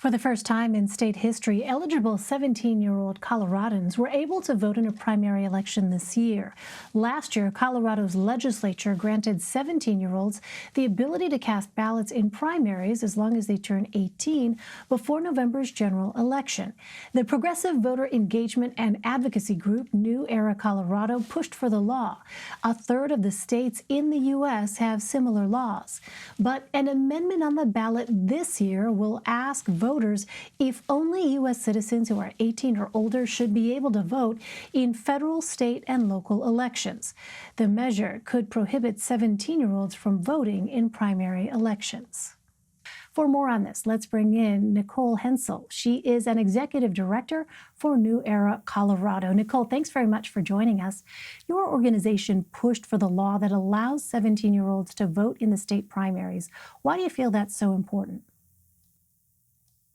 For the first time in state history, eligible 17-year-old Coloradans were able to vote in a primary election this year. Last year, Colorado's legislature granted 17-year-olds the ability to cast ballots in primaries as long as they turn 18 before November's general election. The progressive voter engagement and advocacy group New Era Colorado pushed for the law. A third of the states in the U.S. have similar laws. But an amendment on the ballot this year will ask voters if only U.S. citizens who are 18 or older should be able to vote in federal, state, and local elections. The measure could prohibit 17-year-olds from voting in primary elections. For more on this, let's bring in Nicole Hensel. She is an executive director for New Era Colorado. Nicole, thanks very much for joining us. Your organization pushed for the law that allows 17-year-olds to vote in the state primaries. Why do you feel that's so important?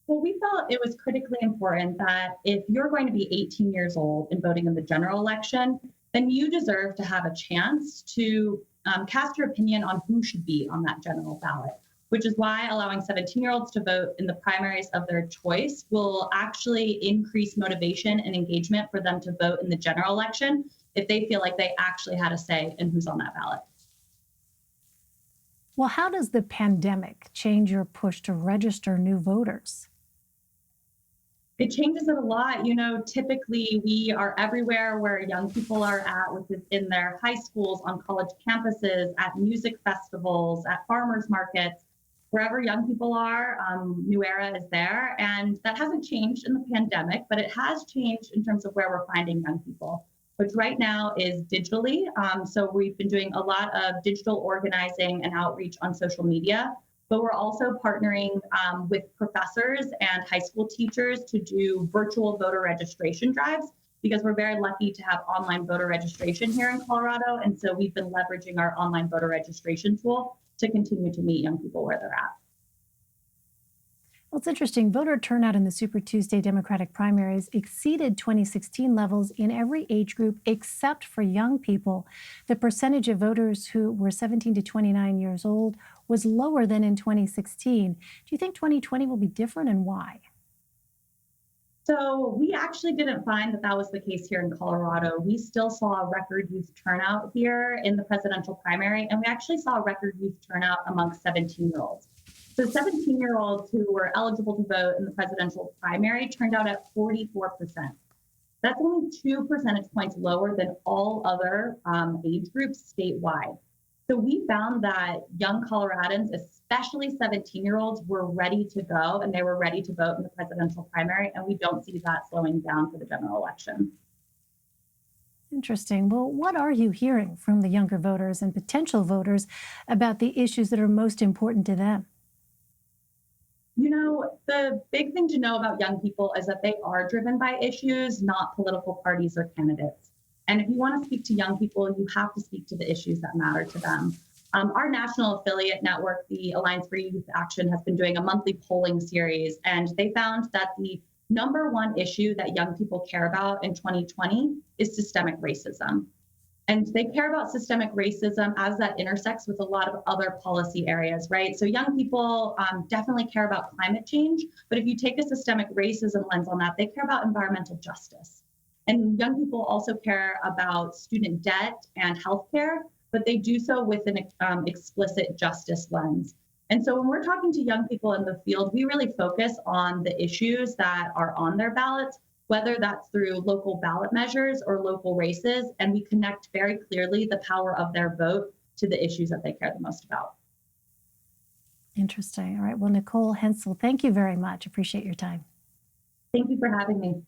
Well, we felt it was critically important that if you're going to be 18 years old and voting in the general election, then you deserve to have a chance to cast your opinion on who should be on that general ballot, which is why allowing 17-year-olds to vote in the primaries of their choice will actually increase motivation and engagement for them to vote in the general election if they feel like they actually had a say in who's on that ballot. Well, how does the pandemic change your push to register new voters? It changes it a lot. Typically we are everywhere where young people are at, which is in their high schools, on college campuses, at music festivals, at farmers markets, wherever young people are, New Era is there. And that hasn't changed in the pandemic, but it has changed in terms of where we're finding young people, which right now is digitally. So we've been doing a lot of digital organizing and outreach on social media. But we're also partnering with professors and high school teachers to do virtual voter registration drives because we're very lucky to have online voter registration here in Colorado. And so we've been leveraging our online voter registration tool to continue to meet young people where they're at. Well, it's interesting. Voter turnout in the Super Tuesday Democratic primaries exceeded 2016 levels in every age group except for young people. The percentage of voters who were 17 to 29 years old was lower than in 2016. Do you think 2020 will be different, and why? So we actually didn't find that that was the case here in Colorado. We still saw a record youth turnout here in the presidential primary, and we actually saw a record youth turnout amongst 17-year-olds. So 17-year-olds who were eligible to vote in the presidential primary turned out at 44%. That's only 2 percentage points lower than all other age groups statewide. So we found that young Coloradans, especially 17-year-olds, were ready to go and they were ready to vote in the presidential primary, and we don't see that slowing down for the general election. Interesting. Well, what are you hearing from the younger voters and potential voters about the issues that are most important to them? The big thing to know about young people is that they are driven by issues, not political parties or candidates. And if you want to speak to young people, you have to speak to the issues that matter to them. Our national affiliate network, the Alliance for Youth Action, has been doing a monthly polling series, and they found that the number one issue that young people care about in 2020 is systemic racism. And they care about systemic racism as that intersects with a lot of other policy areas, right? So young people definitely care about climate change, but if you take a systemic racism lens on that, they care about environmental justice. And young people also care about student debt and healthcare, but they do so with an explicit justice lens. And so when we're talking to young people in the field, we really focus on the issues that are on their ballots, whether that's through local ballot measures or local races, and we connect very clearly the power of their vote to the issues that they care the most about. Interesting. All right. Well, Nicole Hensel, thank you very much. Appreciate your time. Thank you for having me.